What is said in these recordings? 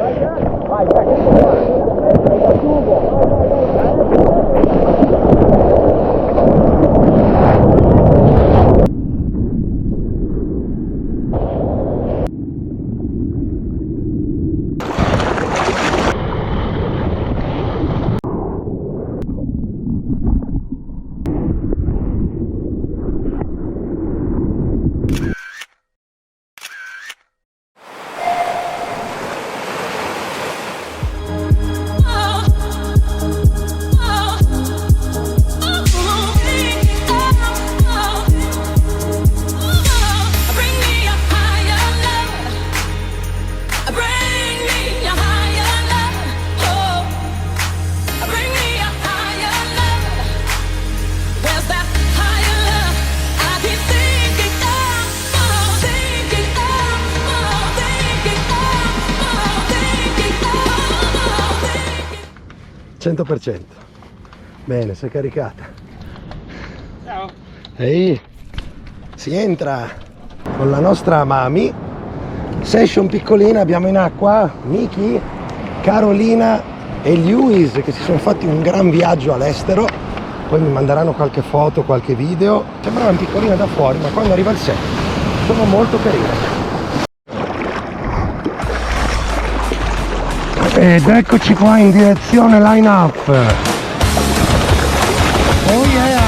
Vai, vai, ...100%. Bene, sei caricata. Ciao. Ehi, si entra con la nostra Mami. Session piccolina, abbiamo in acqua Miki, Carolina e Lewis che si sono fatti un gran viaggio all'estero. Poi mi manderanno qualche foto, qualche video. Sembravano piccoline da fuori, ma quando arriva il set sono molto carine. Ed eccoci qua in direzione line up. Oh yeah!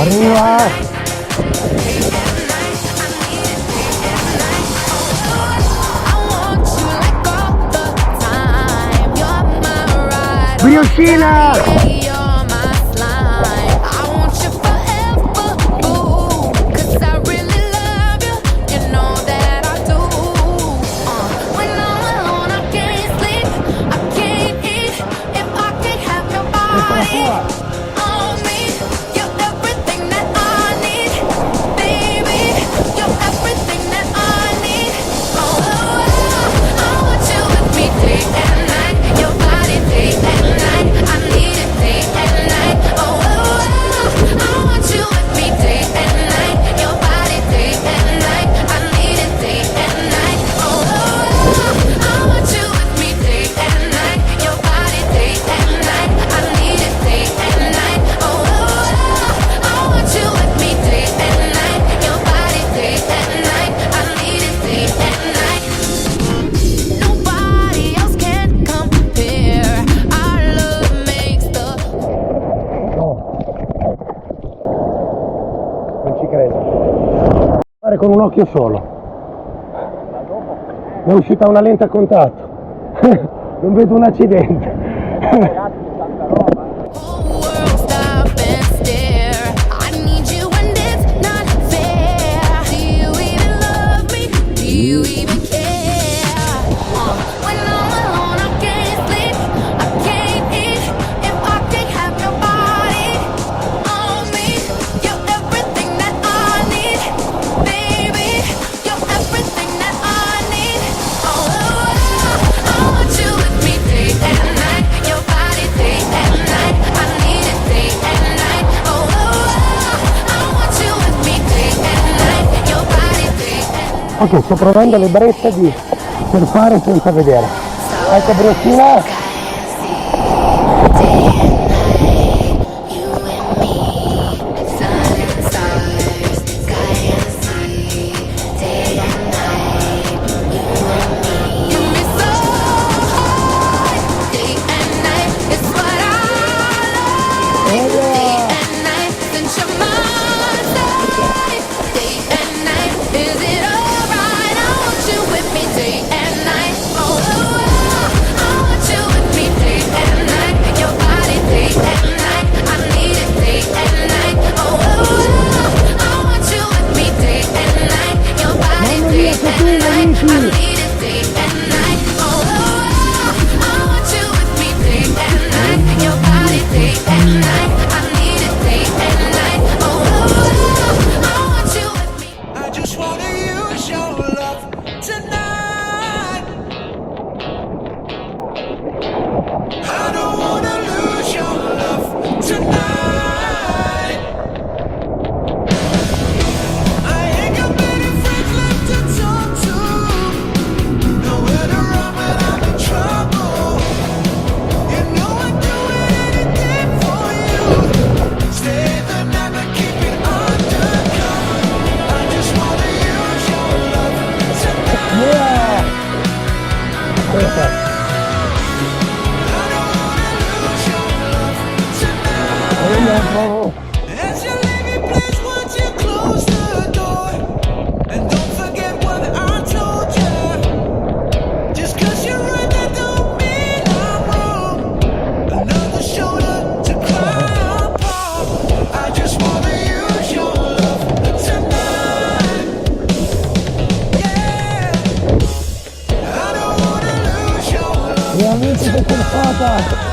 Arriva! Brioscina! fare con un occhio solo. Mi è uscita una lente a contatto. Non vedo un accidente. World stop and stare. I need you and it's not fair. Do you even love me? Do you even care? When I'm alone, I can't sleep, I can't eat. If I can't have your body on me, you're everything that I need, baby. You're everything that I need. I want you with me day and night. Your body day and night. I need it day and night. I want you with me day and night. Your body day and night. Ok, sto provando l'ebbrezza di surfare senza vedere. Ecco Briochina. You and me, sun and stars, sky and sea, day and night. You and me, give me so high, day and night. It's what I love. Day and night, since you're my side. Day and night, is it alright? I want you with me day and night. I want you with me day and night. Your body day and night. I need it day and night. I want you with me day and night. Your body day and night. I need it day and night. I want you with me day and night. Your body day and night. I need it day and night. I want you with me. I just wanna use your love tonight. I don't wanna lose your love tonight. I ain't got many friends left to talk to. Nowhere to run when I'm in trouble. You know I'd do anything for you. Stay the night but keep it undercover. I just wanna use your love tonight. Yeah. Questa. I don't wanna lose your love tonight. As you leave me, please won't you close the door? And don't forget what I told you. Just 'cause you're right, that don't mean I'm wrong. Another shoulder to cry upon. I just wanna use your love tonight. Yeah. I don't wanna lose your love Veramente che surfata.